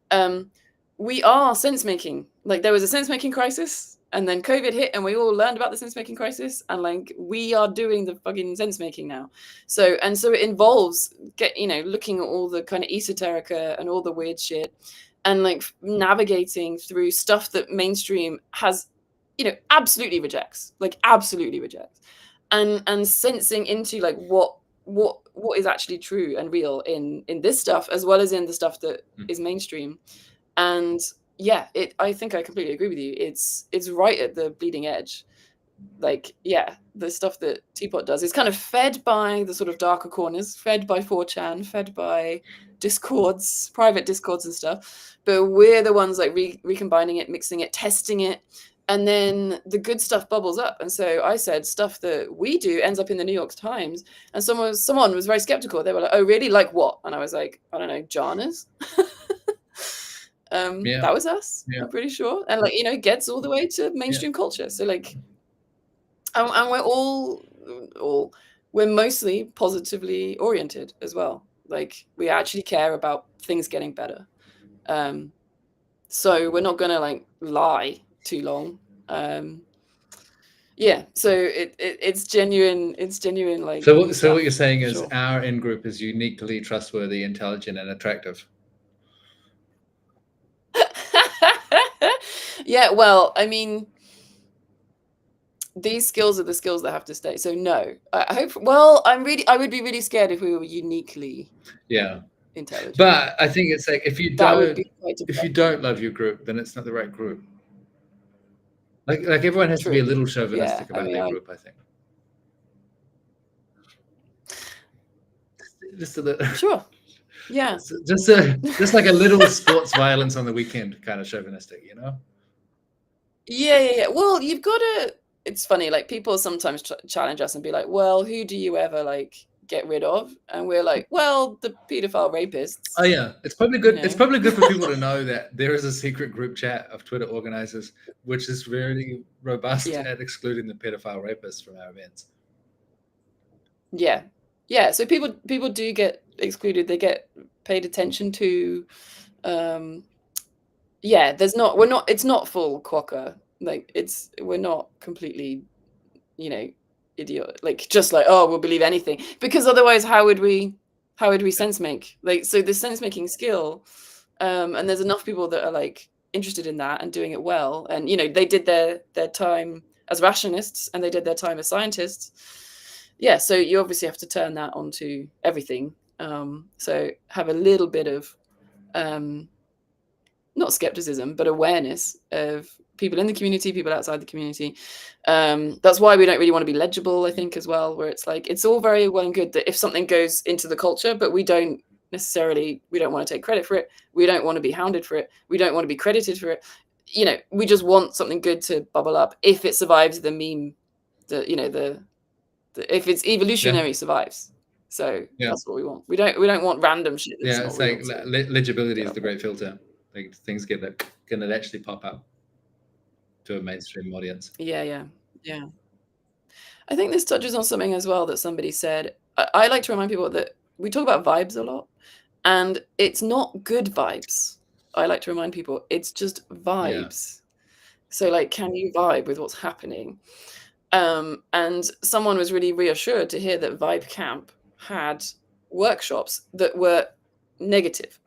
We are sense making. Like there was a sense making crisis, and then COVID hit, and we all learned about the sense making crisis, and like we are doing the fucking sense making now. So it involves looking at all the kind of esoterica and all the weird shit, and like navigating through stuff that mainstream has, absolutely rejects, and sensing into like what is actually true and real in this stuff, as well as in the stuff that is mainstream. And I think I completely agree with you. It's right at the bleeding edge. Like, the stuff that Teapot does is kind of fed by the sort of darker corners, fed by 4chan, fed by discords, private discords and stuff. But we're the ones like recombining it, mixing it, testing it, And then the good stuff bubbles up. And so I said stuff that we do ends up in the New York Times. And someone was very skeptical. They were like, "Oh, really? Like what?" And I was like, "I don't know, Jana's." Yeah. That was us, Yeah. I'm pretty sure. And like, gets all the way to mainstream culture. So like, and we're all we're mostly positively oriented as well. Like we actually care about things getting better. So we're not gonna like lie too long. Yeah, so it's genuine. It's genuine. Like So what stuff, you're saying is sure. our in group is uniquely trustworthy, intelligent, and attractive. Yeah, well, I mean, these skills are the skills that have to stay. So no, I hope. Well, I would be really scared if we were uniquely intelligent. But I think it's like if you That would be quite don't love your group, then it's not the right group. Like everyone has to be a little chauvinistic about their group, I think. Just a little. Sure. Yeah. Just like a little sports violence on the weekend kind of chauvinistic, Yeah. Well, you've got to. It's funny. Like people sometimes challenge us and be like, "Well, who do you ever like get rid of?" And we're like, "Well, the pedophile rapists." Oh yeah, it's probably good. It's probably good for people to know that there is a secret group chat of Twitter organizers, which is very robust at excluding the pedophile rapists from our events. Yeah. So people do get excluded. They get paid attention to. Yeah, it's not full quokka. Like we're not completely, idiot. Like just like, oh, we'll believe anything. Because otherwise how would we sense make? Like, so the sense making skill, and there's enough people that are like interested in that and doing it well. And they did their time as rationists and they did their time as scientists. Yeah, so you obviously have to turn that onto everything. So have a little bit of not skepticism, but awareness of people in the community, people outside the community. That's why we don't really want to be legible, I think, as well, where it's like, it's all very well and good that if something goes into the culture, but we don't want to take credit for it. We don't want to be hounded for it. We don't want to be credited for it. We just want something good to bubble up if it survives the meme, if it's evolutionary survives. So that's what we want. We don't want random shit. It's like legibility is the great filter. Like things can actually pop up to a mainstream audience. Yeah. I think this touches on something as well that somebody said. I like to remind people that we talk about vibes a lot, and it's not good vibes. I like to remind people it's just vibes. So like, can you vibe with what's happening? And someone was really reassured to hear that Vibe Camp had workshops that were negative.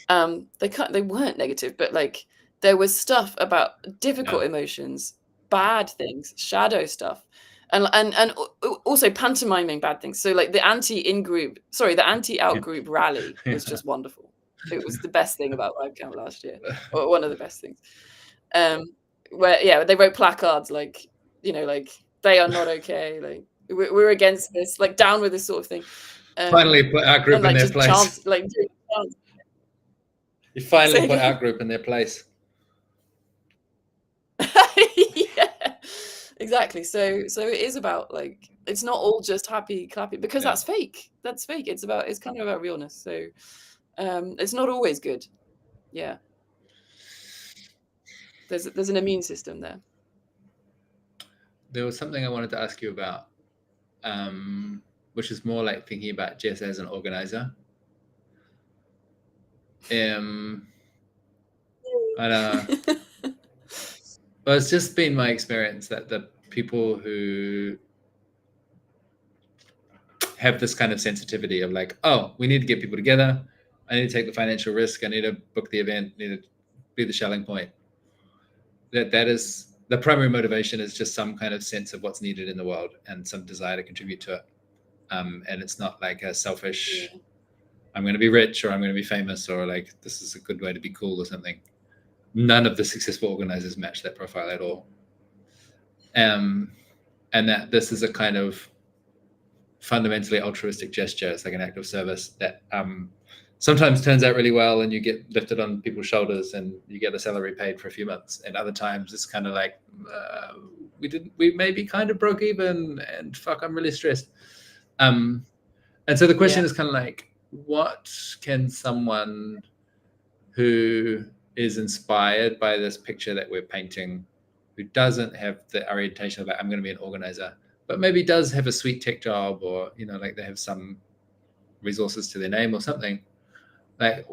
They weren't negative, but like there was stuff about difficult emotions, bad things, shadow stuff, and also pantomiming bad things. So like the anti-out group rally was just wonderful. It was the best thing about Vibe Camp last year, or one of the best things. Where they wrote placards like, like they are not okay, like we're against this, like down with this sort of thing. Finally put our group in their place. You finally put our group in their place. Yeah, exactly. So it is about like, it's not all just happy clappy, because that's fake. It's kind of about realness. So it's not always good. Yeah, there's an immune system there. There was something I wanted to ask you about, which is more like thinking about Jess as an organizer. Well, it's just been my experience that the people who have this kind of sensitivity of like, oh, we need to get people together. I need to take the financial risk. I need to book the event. I need to be the Schelling point. That is the primary motivation, is just some kind of sense of what's needed in the world and some desire to contribute to it. And it's not like a selfish, I'm going to be rich or I'm going to be famous or like this is a good way to be cool or something. None of the successful organizers match that profile at all. And that this is a kind of fundamentally altruistic gesture. It's like an act of service that sometimes turns out really well and you get lifted on people's shoulders and you get a salary paid for a few months, and other times it's kind of like we maybe kind of broke even and fuck, I'm really stressed. And so the question is kind of like, what can someone who is inspired by this picture that we're painting, who doesn't have the orientation of like, I'm going to be an organizer, but maybe does have a sweet tech job, or like they have some resources to their name or something, like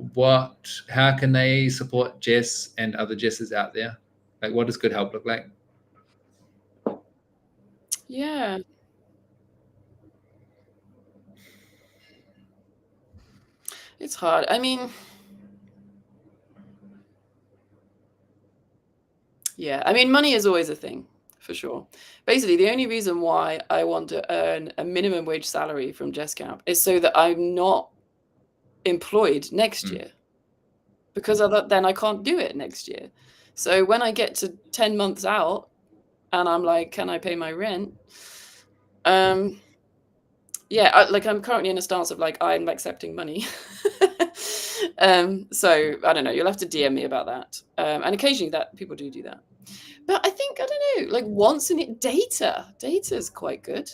how can they support Jess and other Jesses out there? Like, what does good help look like? Yeah. It's hard. I mean, yeah, I mean, money is always a thing, for sure. Basically, the only reason why I want to earn a minimum wage salary from jesscamp is so that I'm not employed next year, because then I can't do it next year. So when I get to 10 months out and I'm like, can I pay my rent? Yeah, like I'm currently in a stance of like, I'm accepting money. So I don't know, you'll have to DM me about that. And occasionally that people do that. But I think, I don't know, like once in it, data is quite good,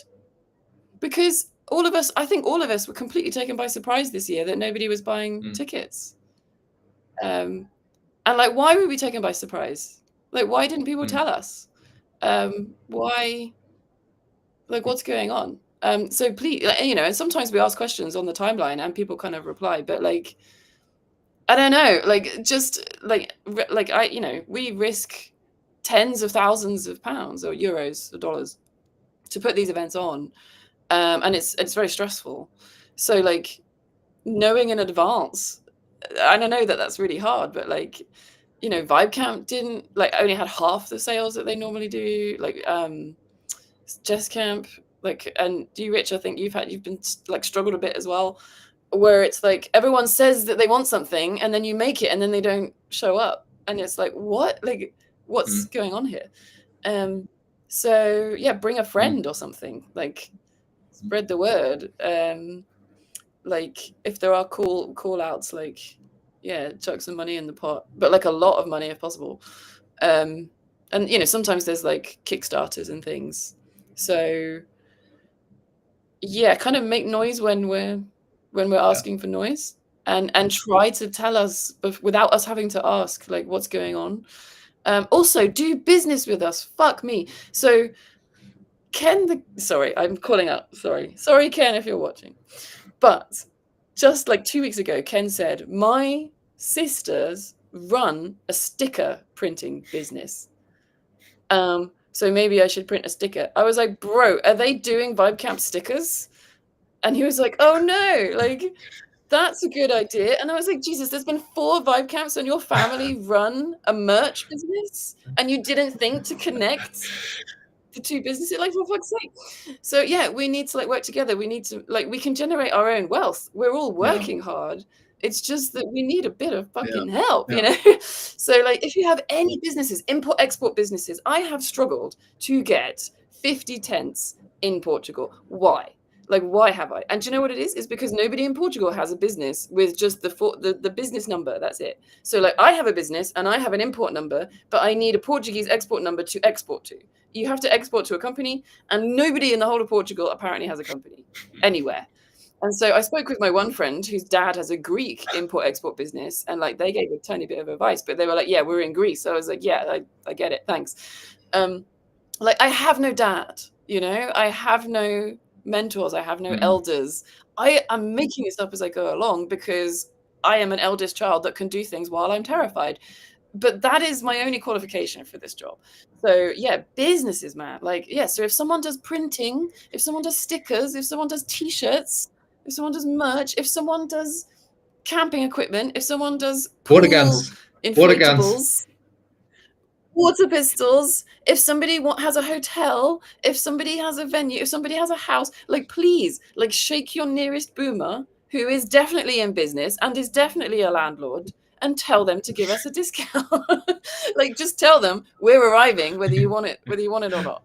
because I think all of us were completely taken by surprise this year that nobody was buying tickets. And like, why were we taken by surprise? Like, why didn't people tell us? Why, like, what's going on? So please, and sometimes we ask questions on the timeline and people kind of reply, but like, I don't know, like, just like we risk tens of thousands of pounds or euros or dollars to put these events on. And it's very stressful. So like, knowing in advance, I don't know that that's really hard, but like, Vibe Camp didn't, like, only had half the sales that they normally do. Like, jesscamp, like, and you, Rich, I think you've been like struggled a bit as well, where it's like everyone says that they want something and then you make it and then they don't show up, and it's like, what, like, what's going on here? So yeah, bring a friend or something, like, spread the word. Like, if there are call outs, like, yeah, chuck some money in the pot, but like a lot of money if possible. And sometimes there's like Kickstarters and things. So yeah, kind of make noise when we're asking for noise, and try to tell us without us having to ask, like, what's going on. Also, do business with us. Fuck me. So sorry, I'm calling out. Sorry, Ken, if you're watching. But just like 2 weeks ago, Ken said, my sisters run a sticker printing business. So maybe I should print a sticker. I was like, bro, are they doing Vibe Camp stickers? And he was like, oh no, like, that's a good idea. And I was like, Jesus, there's been 4 Vibe Camps and your family run a merch business and you didn't think to connect the 2 businesses, like, for fuck's sake. So yeah, we need to like work together. We need to, like, we can generate our own wealth. We're all working hard. It's just that we need a bit of fucking help, So like, if you have any businesses, import export businesses, I have struggled to get 50 tents in Portugal. Why? Like, why have I? And do you know what it is? It's because nobody in Portugal has a business with just the business number. That's it. So like, I have a business and I have an import number, but I need a Portuguese export number to export to. You have to export to a company, and nobody in the whole of Portugal apparently has a company anywhere. And so I spoke with my one friend whose dad has a Greek import-export business, and like, they gave a tiny bit of advice, but they were like, yeah, we're in Greece. So I was like, yeah, I get it. Thanks. Like, I have no dad, I have no mentors. I have no elders. I am making this up as I go along because I am an eldest child that can do things while I'm terrified. But that is my only qualification for this job. So yeah, businesses, man. Like, yeah, so if someone does printing, if someone does stickers, if someone does t-shirts, if someone does merch, if someone does camping equipment, if someone does water guns, water pistols, if somebody has a hotel, if somebody has a venue, if somebody has a house, like, please, like, shake your nearest boomer who is definitely in business and is definitely a landlord, and tell them to give us a discount. Like, just tell them we're arriving, whether you want it or not,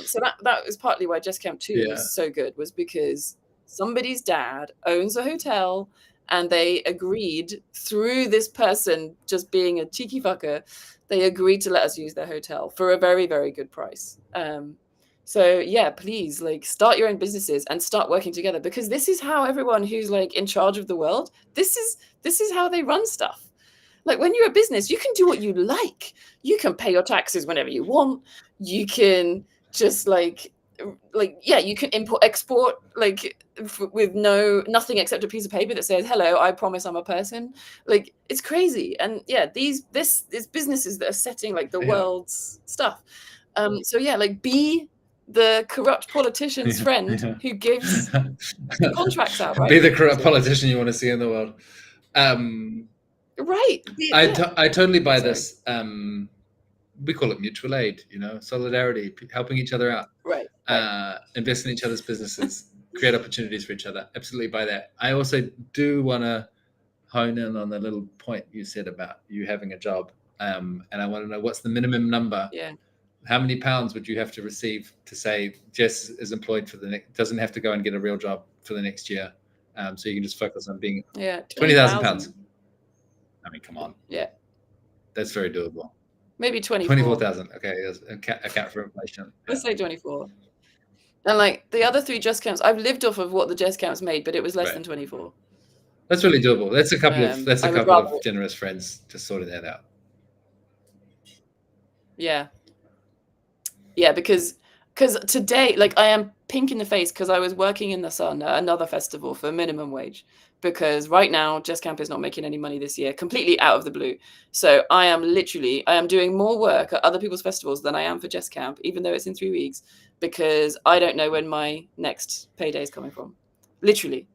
So that was partly why jesscamp 2 was so good, was because somebody's dad owns a hotel and they agreed through this person just being a cheeky fucker. They agreed to let us use their hotel for a very, very good price. So yeah, please, like, start your own businesses and start working together, because this is how everyone who's like in charge of the world, this is how they run stuff. Like, when you're a business, you can do what you like. You can pay your taxes whenever you want. You can just yeah, you can import, export, like, with nothing except a piece of paper that says, "Hello, I promise I'm a person." Like, it's crazy. And yeah, these businesses that are setting like the world's stuff. So yeah, like, be the corrupt politician's friend who gives contracts out, right? Be the corrupt politician you want to see in the world. Right. I totally buy this. We call it mutual aid, solidarity, helping each other out, Right. invest in each other's businesses, create opportunities for each other. Absolutely buy that. I also do want to hone in on the little point you said about you having a job. And I want to know, what's the minimum number? Yeah. How many pounds would you have to receive to say Jess is employed for the next, doesn't have to go and get a real job for the next year? So you can just focus on being 20,000 pounds. I mean, come on. Yeah. That's very doable. Maybe 24. 24,000. Okay, account for inflation. Let's say 24. And like the other 3 Just Camps, I've lived off of what the Just Camps made, but it was less than 24. That's really doable. That's a couple of generous friends just sorting that out. Yeah. Yeah, because today, like, I am pink in the face because I was working in the sun at another festival for minimum wage, because right now Just Camp is not making any money this year, completely out of the blue. So I am doing more work at other people's festivals than I am for Just Camp, even though it's in 3 weeks, because I don't know when my next payday is coming from. Literally.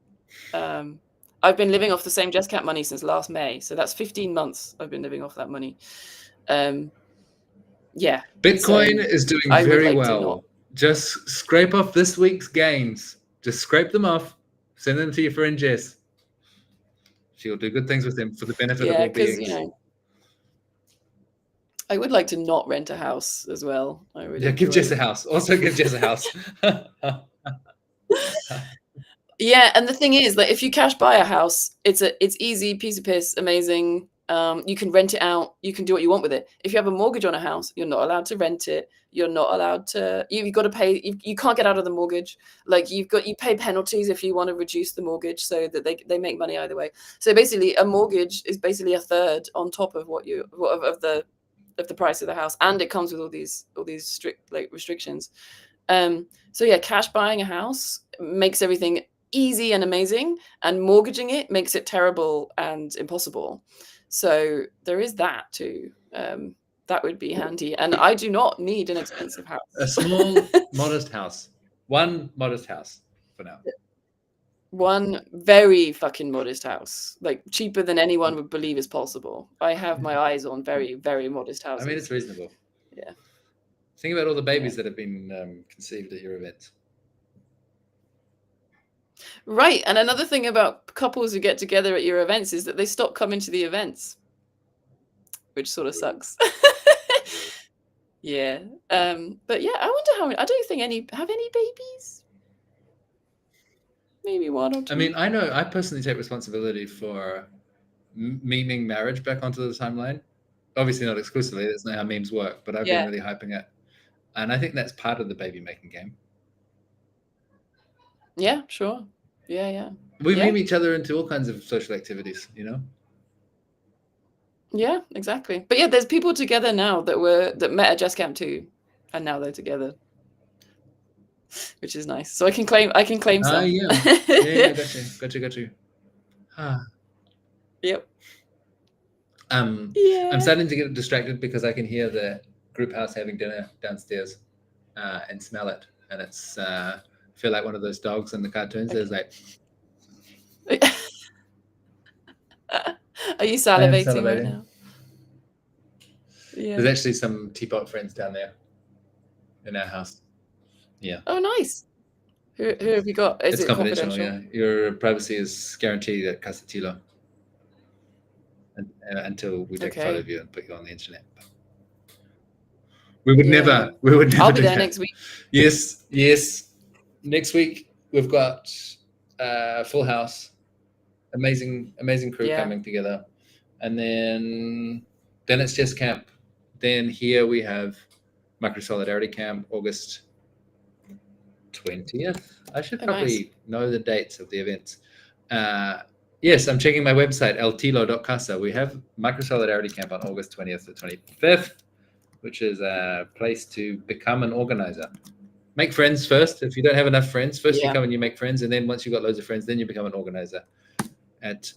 I've been living off the same Just Camp money since last May. So that's 15 months I've been living off that money. Yeah. Bitcoin is doing very well. Just scrape off this week's gains. Just scrape them off. Send them to your friend Jess. She'll do good things with them for the benefit of all beings. I would like to not rent a house as well. I really give Jess a house. Also give Jess a house. Yeah, and the thing is that if you cash buy a house, it's easy, piece of piss, amazing. You can rent it out. You can do what you want with it. If you have a mortgage on a house, you're not allowed to rent it. You're not allowed to. You've got to pay. You can't get out of the mortgage. Like, you pay penalties if you want to reduce the mortgage, so that they make money either way. So basically, a mortgage is basically a third on top of of the price of the house, and it comes with all these strict, like, restrictions. So yeah, cash buying a house makes everything easy and amazing, and mortgaging it makes it terrible and impossible. So there is that too. That would be handy. And I do not need an expensive house. A small, modest house. One modest house for now. One very fucking modest house. Like, cheaper than anyone would believe is possible. I have my eyes on very, very modest houses. I mean, it's reasonable. Yeah. Think about all the babies that have been conceived at your events. Right. And another thing about couples who get together at your events is that they stop coming to the events, which sort of sucks. Yeah. But yeah, I wonder how many. I don't think have any babies. Maybe 1 or 2. I mean, I personally take responsibility for memeing marriage back onto the timeline. Obviously not exclusively. That's not how memes work, but I've been really hyping it. And I think that's part of the baby making game. Yeah, sure. Yeah. We meme each other into all kinds of social activities, Yeah, exactly. But yeah, there's people together now that met at Just Camp too, and now they're together, which is nice. So I can claim some. Yeah, got you. Yep. I'm starting to get distracted because I can hear the group house having dinner downstairs, and smell it, and it's feel like one of those dogs in the cartoons. There's like. Are you salivating right now? Yeah. There's actually some teapot friends down there in our house. Yeah. Oh, nice. Who have you got? Is it's it confidential? Yeah. Your privacy is guaranteed at Casa Tilo. Until we take a photo of you and put you on the internet. We would never. I'll be there next week. Yes. Next week we've got Full House. amazing crew coming together. And then it's jesscamp. Then here we have Micro Solidarity Camp, August 20th. I should probably know the dates of the events. Yes, I'm checking my website, eltilo.casa. We have Micro Solidarity Camp on August 20th to 25th, which is a place to become an organizer. Make friends first. If you don't have enough friends, first you come and you make friends, and then once you've got loads of friends, then you become an organizer at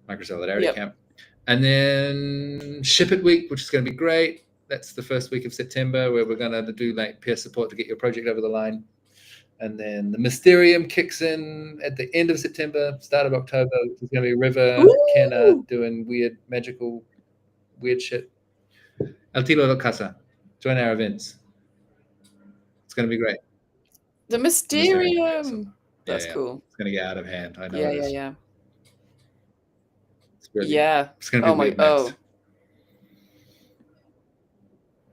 Micro Solidarity Camp. And then Ship It Week, which is going to be great. That's the first week of September, where we're going to do like peer support to get your project over the line. And then the Mysterium kicks in at the end of September, start of October, which is going to be River, Kenna doing weird, magical, weird shit. El Tilo de Casa. Join our events. It's going to be great. The Mysterium. That's cool. It's going to get out of hand. I know. Yeah. It's going to be weird next.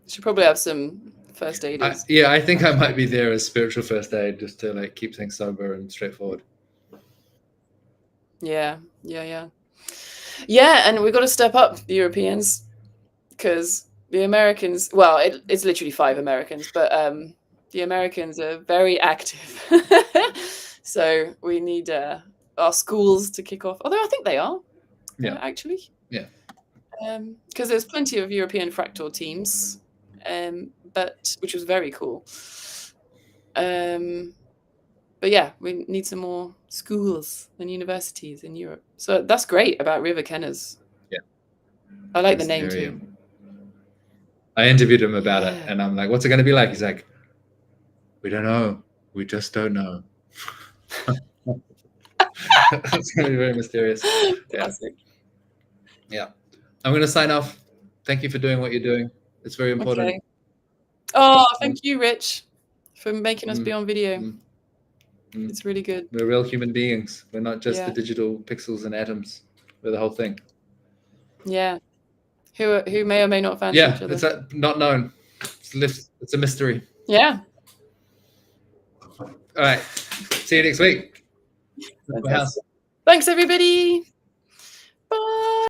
Should probably have some first aiders. I think I might be there as spiritual first aid, just to like keep things sober and straightforward. Yeah, and we've got to step up, the Europeans, because the Americans, well, it's literally 5 Americans, but the Americans are very active. So we need our schools to kick off, although I think they are, actually. Yeah. Because there's plenty of European fractal teams, but which was very cool. But yeah, we need some more schools and universities in Europe. So that's great about River Kenners. Yeah. I like the name too. I interviewed him about it, and I'm like, what's it going to be like? He's like, we don't know. We just don't know. It's going to be very mysterious. Classic. Yeah. I'm going to sign off. Thank you for doing what you're doing. It's very important. Okay. Oh, thank you, Rich, for making us be on video. It's really good. We're real human beings. We're not just the digital pixels and atoms. We're the whole thing. Yeah. Who may or may not fancy each other. It's not known. It's a mystery. Yeah. All right. See you next week. Thanks, everybody. Bye.